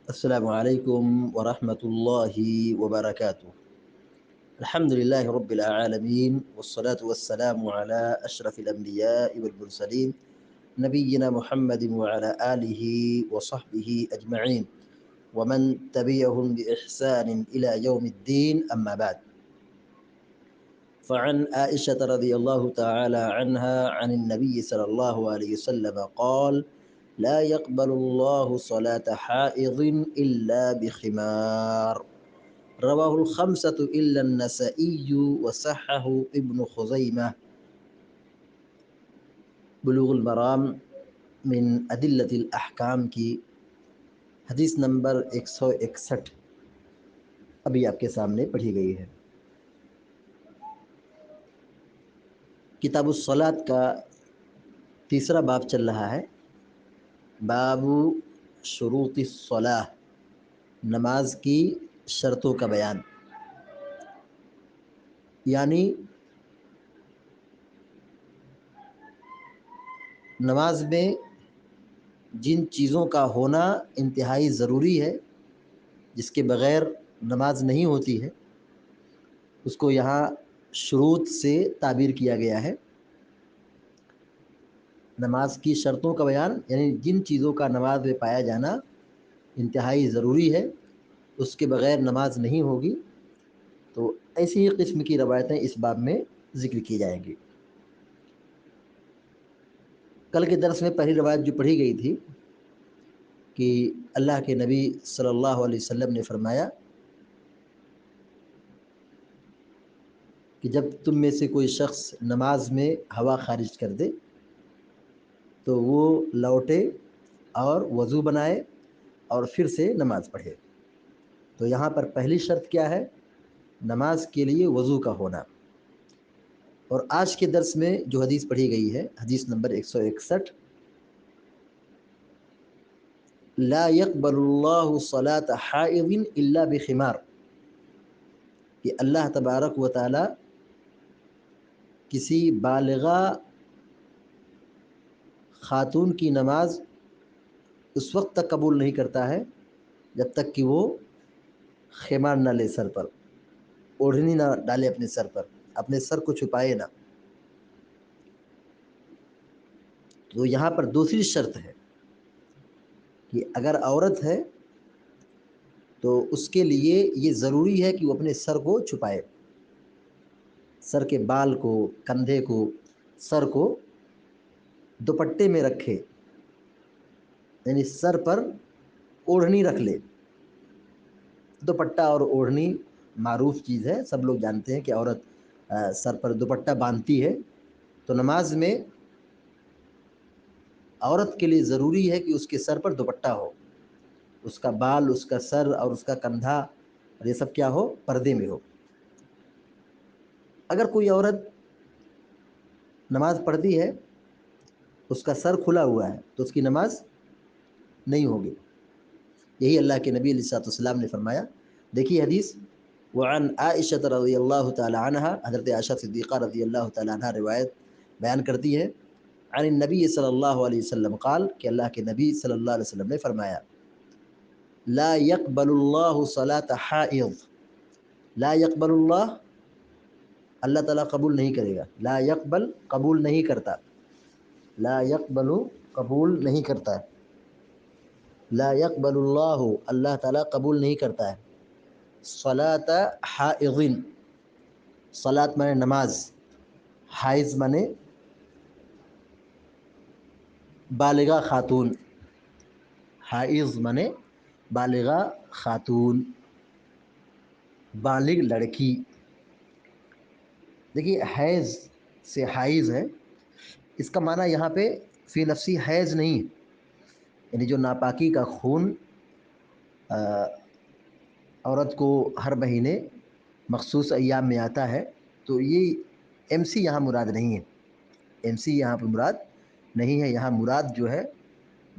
السلام عليكم ورحمة الله وبركاته. الحمد لله رب العالمين والصلاة والسلام على أشرف الأنبياء والمرسلين نبينا محمد وعلى آله وصحبه أجمعين ومن تبعهم بإحسان إلى يوم الدين. أما بعد، فعن عائشة رضي الله تعالى عنها عن النبي صلى الله عليه وسلم قال: لا يقبل الله صلاة حائض إلا بخمار. رواه الخمسة إلا النسائي وصححه ابن خزيمة. بلوغ المرام من ادلت الاحکام کی حدیث نمبر 161 ابھی آپ کے سامنے پڑھی گئی ہے۔ کتاب الصلاۃ کا تیسرا باب چل رہا ہے، باب شروط الصلاۃ، نماز کی شرطوں کا بیان۔ یعنی نماز میں جن چیزوں کا ہونا انتہائی ضروری ہے، جس کے بغیر نماز نہیں ہوتی ہے، اس کو یہاں شروط سے تعبیر کیا گیا ہے۔ نماز کی شرطوں کا بیان یعنی جن چیزوں کا نماز میں پایا جانا انتہائی ضروری ہے، اس کے بغیر نماز نہیں ہوگی، تو ایسی ہی قسم کی روایتیں اس باب میں ذکر کی جائیں گی۔ کل کے درس میں پہلی روایت جو پڑھی گئی تھی کہ اللہ کے نبی صلی اللہ علیہ وسلم نے فرمایا کہ جب تم میں سے کوئی شخص نماز میں ہوا خارج کر دے تو وہ لوٹے اور وضو بنائے اور پھر سے نماز پڑھے۔ تو یہاں پر پہلی شرط کیا ہے؟ نماز کے لیے وضو کا ہونا۔ اور آج کے درس میں جو حدیث پڑھی گئی ہے، حدیث نمبر 161، لا يقبل اللہ صلاة حائض الا بخمار، کہ اللہ تبارک و تعالی کسی بالغہ خاتون کی نماز اس وقت تک قبول نہیں کرتا ہے جب تک کہ وہ خمار نہ لے، سر پر اوڑھنی نہ ڈالے، اپنے سر پر اپنے سر کو چھپائے نہ۔ تو یہاں پر دوسری شرط ہے کہ اگر عورت ہے تو اس کے لیے یہ ضروری ہے کہ وہ اپنے سر کو چھپائے، سر کے بال کو، کندھے کو، سر کو دوپٹے میں رکھے، یعنی سر پر اوڑھنی رکھ لے۔ دوپٹہ اور اوڑھنی معروف چیز ہے، سب لوگ جانتے ہیں کہ عورت سر پر دوپٹہ باندھتی ہے۔ تو نماز میں عورت کے لیے ضروری ہے کہ اس کے سر پر دوپٹہ ہو، اس کا بال، اس کا سر اور اس کا کندھا اور یہ سب کیا ہو؟ پردے میں ہو۔ اگر کوئی عورت نماز پڑھتی ہے، اس کا سر کھلا ہوا ہے، تو اس کی نماز نہیں ہوگی۔ یہی اللہ کے نبی علیہ الصلوۃ والسلام نے فرمایا۔ دیکھیے حدیث، وعن عائشہ رضی اللہ تعالی عنہ، حضرت عائشہ صدیقہ رضی اللہ تعالی عنہ روایت بیان کرتی ہے، عن النبی صلی اللہ علیہ وسلم قال، کہ اللہ کے نبی صلی اللہ علیہ وسلم نے فرمایا، لا يقبل اللہ صلاة حائض، لا يقبل اللہ، اللہ تعالیٰ قبول نہیں کرے گا، لا يقبل قبول نہیں کرتا، لا يقبل قبول نہیں کرتا، لا يقبل اللہ اللہ تعالیٰ قبول نہیں کرتا ہے، صلاة حائض، صلاة مانے نماز، حائض مانے بالغہ خاتون، حائض مانے بالغہ خاتون، بالغ لڑکی۔ دیکھیے حیض سے حائض ہے، اس کا معنی یہاں پہ فی نفسی حیض نہیں ہے، یعنی جو ناپاکی کا خون عورت کو ہر مہینے مخصوص ایام میں آتا ہے، تو یہ ایم سی یہاں مراد نہیں ہے، ایم سی یہاں پہ مراد نہیں ہے۔ یہاں مراد جو ہے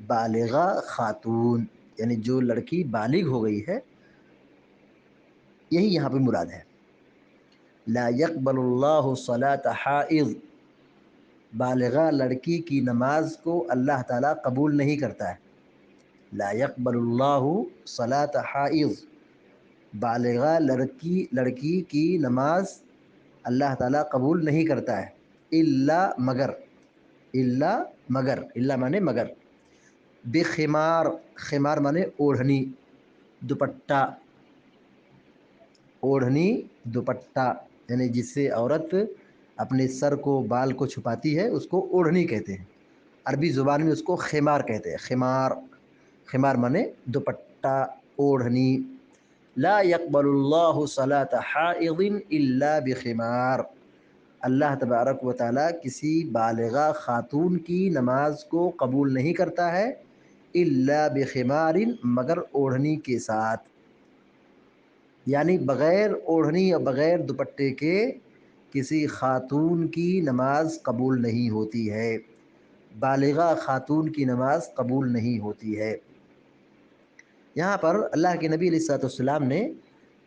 بالغہ خاتون، یعنی جو لڑکی بالغ ہو گئی ہے، یہی یہاں پہ مراد ہے۔ لا يقبل اللہ صلاة حائض، بالغہ لڑکی کی نماز کو اللہ تعالیٰ قبول نہیں کرتا ہے۔ لا يقبل اللہ صلاۃ حائض، بالغہ لڑکی کی نماز اللہ تعالیٰ قبول نہیں کرتا ہے، الا مگر، الا مانے مگر، بخمار، خمار مانے اوڑھنی، دوپٹہ، اوڑھنی دوپٹہ، یعنی جس سے عورت اپنے سر کو بال کو چھپاتی ہے اس کو اوڑھنی کہتے ہیں، عربی زبان میں اس کو خمار کہتے ہیں، خمار، خمار مانے دوپٹہ، اوڑھنی۔ لا يقبل اللہ صلاۃ حائض الا بخمار، اللہ تبارک و تعالیٰ کسی بالغہ خاتون کی نماز کو قبول نہیں کرتا ہے الا بخمار، مگر اوڑھنی کے ساتھ، یعنی بغیر اوڑھنی یا بغیر دوپٹے کے کسی خاتون کی نماز قبول نہیں ہوتی ہے، بالغہ خاتون کی نماز قبول نہیں ہوتی ہے۔ یہاں پر اللہ کے نبی علیہ الصلوۃ والسلام نے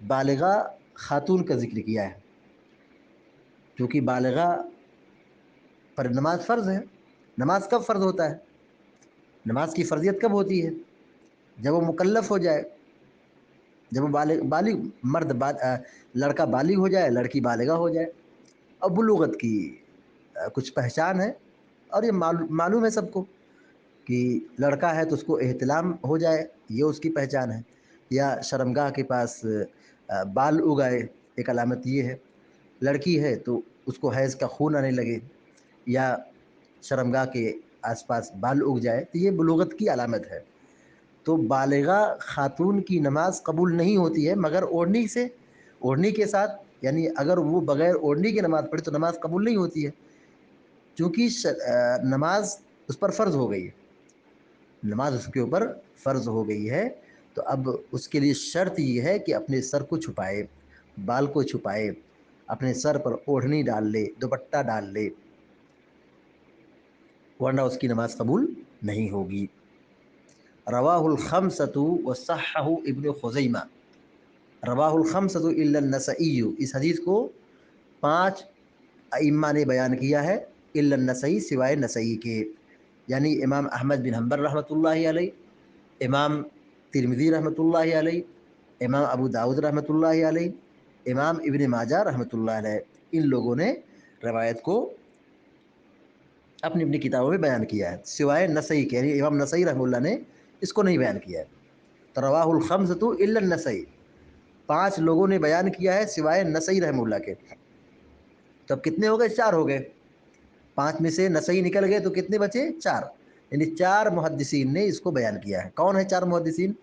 بالغہ خاتون کا ذکر کیا ہے، کیونکہ بالغہ پر نماز فرض ہے۔ نماز کب فرض ہوتا ہے؟ نماز کی فرضیت کب ہوتی ہے؟ جب وہ مکلف ہو جائے، جب وہ بالغ مرد لڑکا بالغ ہو جائے، لڑکی بالغہ ہو جائے، اور بلوغت کی کچھ پہچان ہے، اور یہ معلوم ہے سب کو کہ لڑکا ہے تو اس کو احتلام ہو جائے، یہ اس کی پہچان ہے، یا شرمگاہ کے پاس بال اگائے، ایک علامت یہ ہے۔ لڑکی ہے تو اس کو حیض کا خون آنے لگے، یا شرمگاہ کے آس پاس بال اگ جائے، تو یہ بلوغت کی علامت ہے۔ تو بالغہ خاتون کی نماز قبول نہیں ہوتی ہے مگر اوڑھنی سے، اوڑھنی کے ساتھ، یعنی اگر وہ بغیر اوڑھنی کی نماز پڑھے تو نماز قبول نہیں ہوتی ہے، چونکہ نماز اس پر فرض ہو گئی ہے، نماز اس کے اوپر فرض ہو گئی ہے، تو اب اس کے لیے شرط یہ ہے کہ اپنے سر کو چھپائے، بال کو چھپائے، اپنے سر پر اوڑھنی ڈال لے، دوپٹہ ڈال لے، ورنہ اس کی نماز قبول نہیں ہوگی۔ رواہ الخمسۃ وصححہ ابن خزیمہ، رواہ الخمسۃ الا النسائی، اس حدیث کو 5 ائمہ نے بیان کیا ہے، الا النسائی، سوائے نسائی کے، یعنی امام احمد بن حنبل رحمۃ اللہ علیہ، امام ترمذی رحمۃ اللہ علیہ، امام ابو داؤد رحمۃ اللہ علیہ، امام ابن ماجہ رحمۃ اللہ علیہ، ان لوگوں نے روایت کو اپنی اپنی کتابوں میں بیان کیا ہے، سوائے نسائی کے، یعنی امام نسائی رحمہ اللہ نے اس کو نہیں بیان کیا ہے۔ تو رواہ الخمسۃ الا النسائی، 5 لوگوں نے بیان کیا ہے سوائے نسائی رحمہ اللہ کے، تو اب کتنے ہو گئے؟ 4 ہو گئے، 5 میں سے نسائی نکل گئے تو کتنے بچے؟ 4، یعنی 4 محدثین نے اس کو بیان کیا ہے۔ کون ہے 4 محدثین؟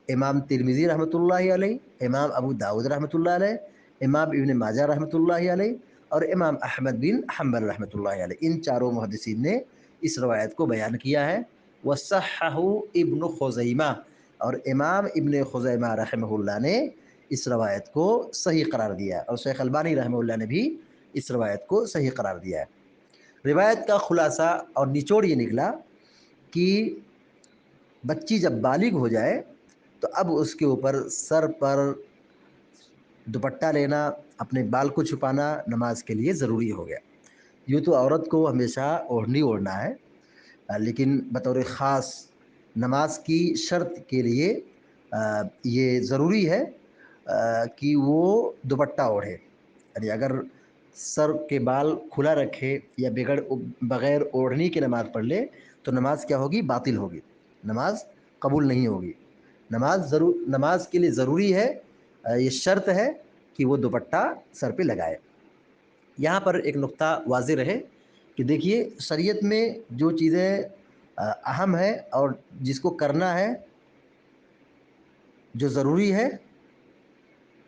امام ترمذی رحمۃ اللہ علیہ، امام ابو داؤد رحمۃ اللہ علیہ، امام ابن ماجہ رحمۃ اللہ علیہ، اور امام احمد بن حنبل رحمۃ اللہ علیہ، ان 4 محدثین نے اس روایت کو بیان کیا ہے۔ وصححہ ابن خزیمہ، اور امام ابن خزیمہ رحمہ اللہ نے اس روایت کو صحیح قرار دیا ہے، اور شیخ البانی رحمہ اللہ نے بھی اس روایت کو صحیح قرار دیا ہے۔ روایت کا خلاصہ اور نچوڑ یہ نکلا کہ بچی جب بالغ ہو جائے تو اب اس کے اوپر سر پر دوپٹہ لینا، اپنے بال کو چھپانا نماز کے لیے ضروری ہو گیا۔ یوں تو عورت کو ہمیشہ اوڑھنی اوڑھنا ہے، لیکن بطور خاص نماز کی شرط کے لیے یہ ضروری ہے کہ وہ دوپٹہ اوڑھے، یعنی اگر سر کے بال کھلا رکھے یا بغیر اوڑھنی کی نماز پڑھ لے تو نماز کیا ہوگی؟ باطل ہوگی، نماز قبول نہیں ہوگی۔ نماز کے لیے ضروری ہے، یہ شرط ہے کہ وہ دوپٹہ سر پہ لگائے۔ یہاں پر ایک نقطہ واضح رہے کہ دیکھیے شریعت میں جو چیزیں اہم ہے اور جس کو کرنا ہے، جو ضروری ہے،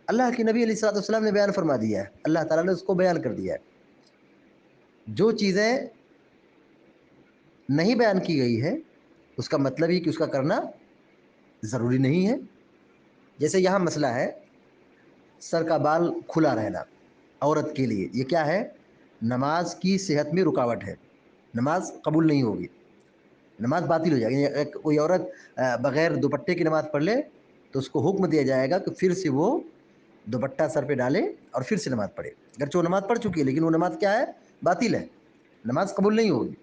اللہ کے نبی علیہ الصلوۃ والسلام نے بیان فرما دیا ہے، اللہ تعالیٰ نے اس کو بیان کر دیا ہے۔ جو چیزیں نہیں بیان کی گئی ہے اس کا مطلب ہی کہ اس کا کرنا ضروری نہیں ہے۔ جیسے یہاں مسئلہ ہے سر کا بال کھلا رہنا عورت کے لیے، یہ کیا ہے؟ نماز کی صحت میں رکاوٹ ہے، نماز قبول نہیں ہوگی، نماز باطل ہو جائے گی۔ یعنی کوئی عورت بغیر دوپٹے کی نماز پڑھ لے تو اس کو حکم دیا جائے گا کہ پھر سے وہ دوپٹہ سر پہ ڈالے اور پھر سے نماز پڑھے، اگرچہ وہ نماز پڑھ چکی ہے لیکن وہ نماز کیا ہے؟ باطل ہے، نماز قبول نہیں ہوگی۔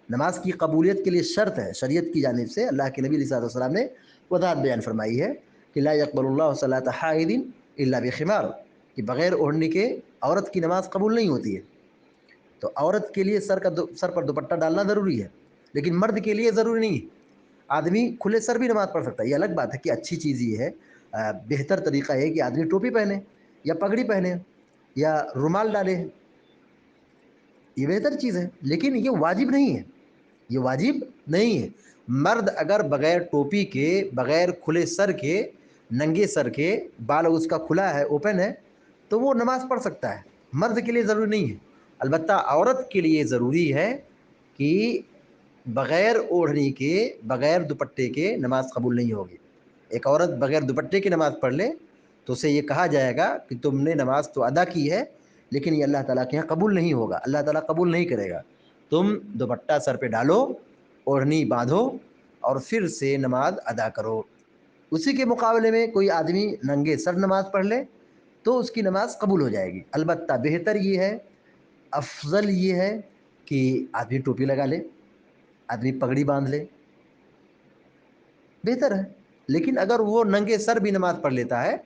نماز کی قبولیت کے لیے شرط ہے شریعت کی جانب سے، اللہ کے نبی علیہ الصلوۃ والسلام نے وضاحت بیان فرمائی ہے کہ لا يقبل اللہ صلاۃ حائض الا بخمار، کہ بغیر اوڑھنے کے عورت کی نماز قبول نہیں ہوتی ہے۔ تو عورت کے لیے سر پر دوپٹہ ڈالنا ضروری ہے، لیکن مرد کے لیے ضروری نہیں ہے۔ آدمی کھلے سر بھی نماز پڑھ سکتا ہے۔ یہ الگ بات ہے کہ اچھی چیز یہ ہے، بہتر طریقہ یہ ہے کہ آدمی ٹوپی پہنے یا پگڑی پہنے یا رومال ڈالے، یہ بہتر چیز ہے، لیکن یہ واجب نہیں ہے، یہ واجب نہیں ہے۔ مرد اگر بغیر ٹوپی کے، بغیر کھلے سر کے، ننگے سر کے، بال اس کا کھلا ہے، اوپن ہے، تو وہ نماز پڑھ سکتا ہے، مرد کے لیے ضروری نہیں ہے۔ البتہ عورت کے لیے ضروری ہے کہ بغیر اوڑھنی کے، بغیر دوپٹے کے نماز قبول نہیں ہوگی۔ ایک عورت بغیر دوپٹے کی نماز پڑھ لے تو اسے یہ کہا جائے گا کہ تم نے نماز تو ادا کی ہے، لیکن یہ اللہ تعالیٰ کے یہاں قبول نہیں ہوگا، اللہ تعالیٰ قبول نہیں کرے گا۔ تم دوپٹہ سر پہ ڈالو، اوڑھنی باندھو اور پھر سے نماز ادا کرو۔ اسی کے مقابلے میں کوئی آدمی ننگے سر نماز پڑھ لے تو اس کی نماز قبول ہو جائے گی۔ البتہ بہتر یہ ہے، افضل یہ ہے کہ آدمی ٹوپی لگا لے، آدمی پگڑی باندھ لے، بہتر ہے۔ لیکن اگر وہ ننگے سر بھی نماز پڑھ لیتا ہے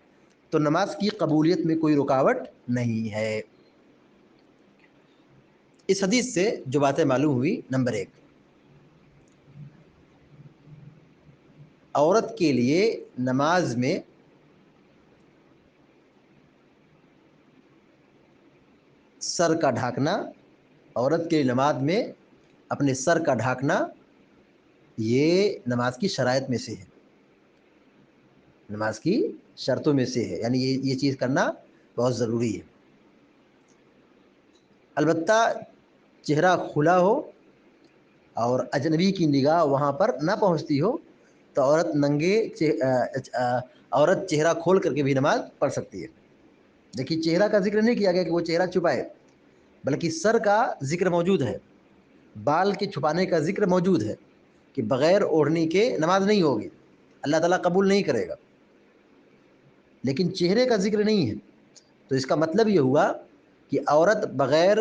تو نماز کی قبولیت میں کوئی رکاوٹ نہیں ہے۔ اس حدیث سے جو باتیں معلوم ہوئی، نمبر 1، عورت کے لیے نماز میں سر کا ڈھانکنا، عورت کے نماز میں اپنے سر کا ڈھانکنا یہ نماز کی شرائط میں سے ہے، نماز کی شرطوں میں سے ہے، یعنی یہ چیز کرنا بہت ضروری ہے۔ البتہ چہرہ کھلا ہو اور اجنبی کی نگاہ وہاں پر نہ پہنچتی ہو تو عورت چہرہ کھول کر کے بھی نماز پڑھ سکتی ہے۔ دیکھیے چہرہ کا ذکر نہیں کیا گیا کہ وہ چہرہ چھپائے، بلکہ سر کا ذکر موجود ہے، بال کے چھپانے کا ذکر موجود ہے کہ بغیر اوڑھنی کے نماز نہیں ہوگی، اللہ تعالیٰ قبول نہیں کرے گا، لیکن چہرے کا ذکر نہیں ہے۔ تو اس کا مطلب یہ ہوا کہ عورت بغیر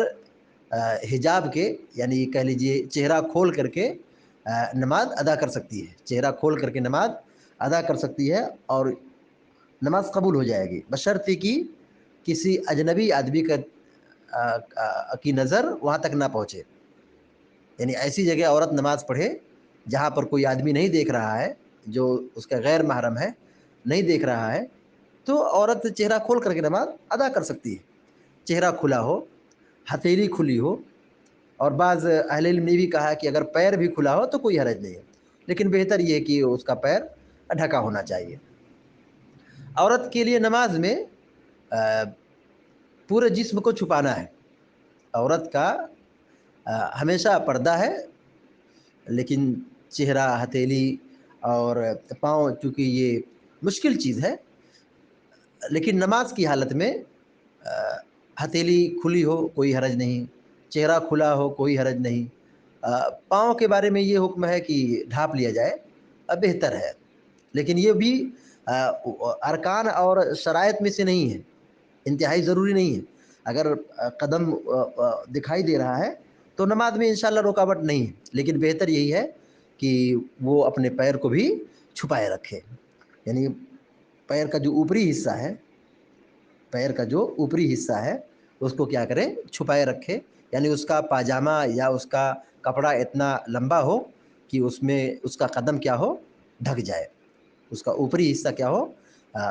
حجاب کے، یعنی کہہ لیجئے چہرہ کھول کر کے نماز ادا کر سکتی ہے، چہرہ کھول کر کے نماز ادا کر سکتی ہے اور نماز قبول ہو جائے گی، بشرطے کہ کسی اجنبی آدمی کی نظر وہاں تک نہ پہنچے۔ یعنی ایسی جگہ عورت نماز پڑھے جہاں پر کوئی آدمی نہیں دیکھ رہا ہے، جو اس کا غیر محرم ہے، نہیں دیکھ رہا ہے، تو عورت چہرہ کھول کر کے نماز ادا کر سکتی ہے۔ چہرہ کھلا ہو، ہتھیلی کھلی ہو، اور بعض اہل علم نے بھی کہا کہ اگر پیر بھی کھلا ہو تو کوئی حرج نہیں ہے، لیکن بہتر یہ ہے کہ اس کا پیر ڈھکا ہونا چاہیے۔ عورت کے لیے نماز میں پورے جسم کو چھپانا ہے۔ عورت کا ہمیشہ پردہ ہے، لیکن چہرہ، ہتھیلی اور پاؤں، چونکہ یہ مشکل چیز ہے، لیکن نماز کی حالت میں ہتھیلی کھلی ہو کوئی حرج نہیں، چہرہ کھلا ہو کوئی حرج نہیں۔ پاؤں کے بارے میں یہ حکم ہے کہ ڈھانپ لیا جائے، بہتر ہے، لیکن یہ بھی ارکان اور شرائط میں سے نہیں ہے، انتہائی ضروری نہیں ہے۔ اگر قدم دکھائی دے رہا ہے تو نماز میں انشاءاللہ رکاوٹ نہیں ہے، لیکن بہتر یہی ہے کہ وہ اپنے پیر کو بھی چھپائے رکھے، یعنی پیر کا جو اوپری حصہ ہے، پیر کا جو اوپری حصہ ہے اس کو کیا کرے، چھپائے رکھے، یعنی اس کا پاجامہ یا اس کا کپڑا اتنا لمبا ہو کہ اس میں اس کا قدم کیا ہو، ڈھک جائے، اس کا اوپری حصہ کیا ہو،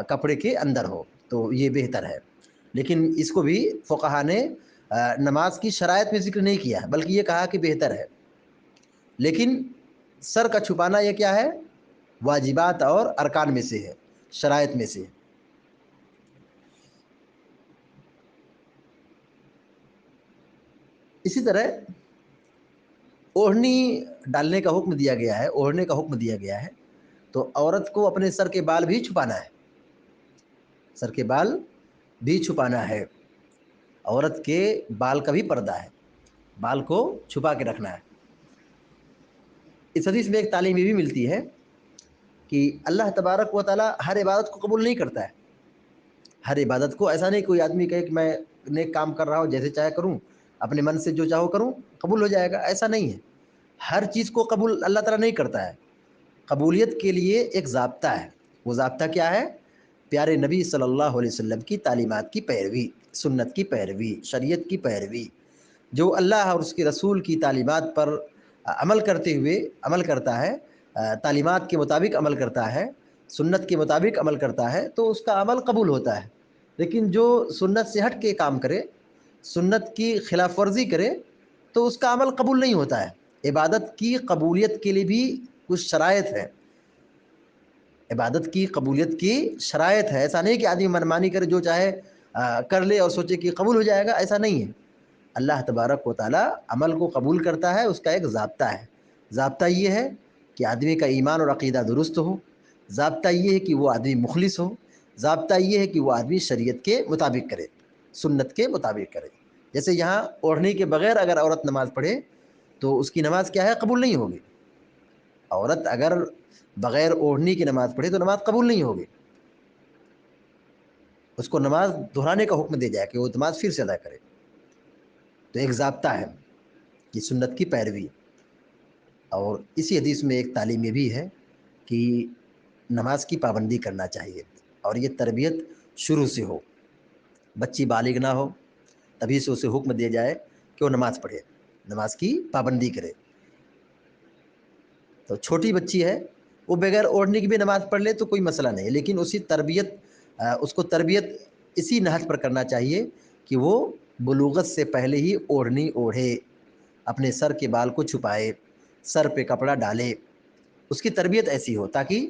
کپڑے کے اندر ہو، تو یہ بہتر ہے۔ لیکن اس کو بھی فقہا نے نماز کی شرائط میں ذکر نہیں کیا، بلکہ یہ کہا کہ بہتر ہے۔ لیکن سر کا چھپانا یہ کیا ہے، واجبات اور ارکان میں سے ہے، شرائط میں سے ہے۔ اسی طرح اوڑھنی ڈالنے کا حکم دیا گیا ہے، اوڑھنے کا حکم دیا گیا ہے، تو عورت کو اپنے سر کے بال بھی چھپانا ہے، سر کے بال بھی چھپانا ہے، عورت کے بال کا بھی پردہ ہے، بال کو چھپا کے رکھنا ہے۔ اس حدیث میں ایک تعلیم یہ بھی ملتی ہے کہ اللہ تبارک و تعالیٰ ہر عبادت کو قبول نہیں کرتا ہے، ہر عبادت کو، ایسا نہیں کوئی آدمی کہے کہ میں نیک کام کر رہا ہوں، جیسے چاہے کروں، اپنے من سے جو چاہو کروں، قبول ہو جائے گا، ایسا نہیں ہے۔ ہر چیز کو قبول اللہ تعالیٰ نہیں کرتا ہے. قبولیت کے لیے ایک ضابطہ ہے. وہ ضابطہ کیا ہے؟ پیارے نبی صلی اللہ علیہ وسلم کی تعلیمات کی پیروی، سنت کی پیروی، شریعت کی پیروی. جو اللہ اور اس کے رسول کی تعلیمات پر عمل کرتے ہوئے عمل کرتا ہے، تعلیمات کے مطابق عمل کرتا ہے، سنت کے مطابق عمل کرتا ہے، تو اس کا عمل قبول ہوتا ہے. لیکن جو سنت سے ہٹ کے کام کرے، سنت کی خلاف ورزی کرے، تو اس کا عمل قبول نہیں ہوتا ہے. عبادت کی قبولیت کے لیے بھی کچھ شرائط ہے. عبادت کی قبولیت کی شرائط ہے. ایسا نہیں کہ آدمی منمانی کرے، جو چاہے کر لے اور سوچے کہ قبول ہو جائے گا. ایسا نہیں ہے. اللہ تبارک و تعالیٰ عمل کو قبول کرتا ہے، اس کا ایک ضابطہ ہے. ضابطہ یہ ہے کہ آدمی کا ایمان اور عقیدہ درست ہو. ضابطہ یہ ہے کہ وہ آدمی مخلص ہو. ضابطہ یہ ہے کہ وہ آدمی شریعت کے مطابق کرے، سنت کے مطابق کرے. جیسے یہاں اوڑھنے کے بغیر اگر عورت نماز پڑھے تو اس کی نماز کیا ہے؟ قبول نہیں ہوگی. عورت اگر بغیر اوڑھنی کی نماز پڑھے تو نماز قبول نہیں ہوگی. اس کو نماز دہرانے کا حکم دے جائے کہ وہ نماز پھر سے ادا کرے. تو ایک ضابطہ ہے کہ سنت کی پیروی. اور اسی حدیث میں ایک تعلیم یہ بھی ہے کہ نماز کی پابندی کرنا چاہیے، اور یہ تربیت شروع سے ہو. بچی بالغ نہ ہو تبھی سے اسے حکم دیا جائے کہ وہ نماز پڑھے، نماز کی پابندی کرے. تو چھوٹی بچی ہے، وہ بغیر اوڑھنے کی بھی نماز پڑھ لے تو کوئی مسئلہ نہیں، لیکن اس کو تربیت اسی نہج پر کرنا چاہیے کہ وہ بلوغت سے پہلے ہی اوڑھنی اوڑھے، اپنے سر کے بال کو چھپائے، سر پہ کپڑا ڈالے. اس کی تربیت ایسی ہو تاکہ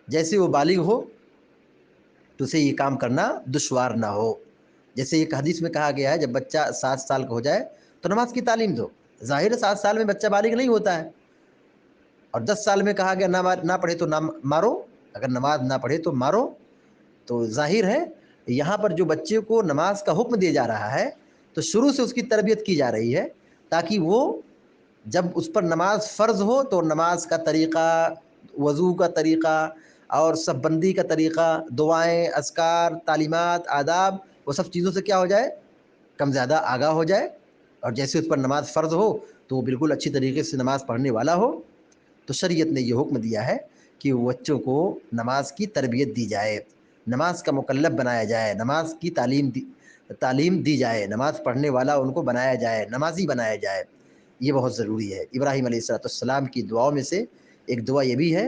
جیسے وہ بالغ ہو تو اسے یہ کام کرنا دشوار نہ ہو. جیسے ایک حدیث میں کہا گیا ہے جب بچہ 7 سال کا ہو جائے تو نماز کی تعلیم دو. ظاہر ہے 7 سال میں بچہ بالغ نہیں ہوتا ہے. اور 10 سال میں کہا گیا نہ پڑھے تو نہ مارو، اگر نماز نہ پڑھے تو مارو. تو ظاہر ہے یہاں پر جو بچے کو نماز کا حکم دیا جا رہا ہے تو شروع سے اس کی تربیت کی جا رہی ہے تاکہ وہ جب اس پر نماز فرض ہو تو نماز کا طریقہ، وضو کا طریقہ اور صف بندی کا طریقہ، دعائیں، اذکار، تعلیمات، آداب، وہ سب چیزوں سے کیا ہو جائے؟ کم زیادہ آگاہ ہو جائے. اور جیسے اس پر نماز فرض ہو تو وہ بالکل اچھی طریقے سے نماز پڑھنے والا ہو. تو شریعت نے یہ حکم دیا ہے کہ بچوں کو نماز کی تربیت دی جائے، نماز کا مکلف بنایا جائے، نماز کی تعلیم دی جائے، نماز پڑھنے والا ان کو بنایا جائے، نمازی بنایا جائے. یہ بہت ضروری ہے. ابراہیم علیہ السلام کی دعاؤں میں سے ایک دعا یہ بھی ہے،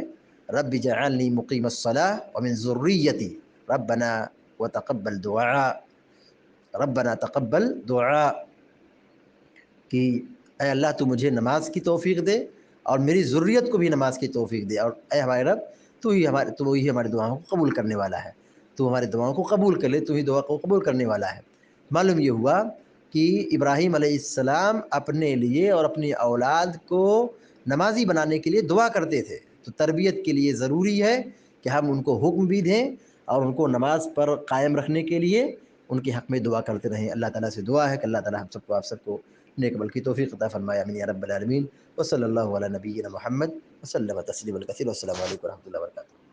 رب اجعلنی مقیم الصلاۃ ومن ذریتی ربنا وتقبل دعاء، ربنا تقبل دعاء، کہ اے اللہ تو مجھے نماز کی توفیق دے اور میری ذریت کو بھی نماز کی توفیق دے. اور اے ہمارے رب تو ہی ہماری دعاؤں کو قبول کرنے والا ہے. تو ہماری دعاؤں کو قبول کر لے، تو ہی دعا کو قبول کرنے والا ہے. معلوم یہ ہوا کہ ابراہیم علیہ السلام اپنے لیے اور اپنی اولاد کو نمازی بنانے کے لیے دعا کرتے تھے. تو تربیت کے لیے ضروری ہے کہ ہم ان کو حکم بھی دیں اور ان کو نماز پر قائم رکھنے کے لیے ان کے حق میں دعا کرتے رہیں. اللہ تعالیٰ سے دعا ہے کہ اللہ تعالیٰ ہم سب کو، آپ سب کو نیک عمل کی توفیق عطا فرمائے. آمین یا رب العالمین. وصلی اللہ علی نبینا محمد وسلم تسلیما کثیرا. والسلام علیکم و رحمۃ اللہ وبرکاتہ.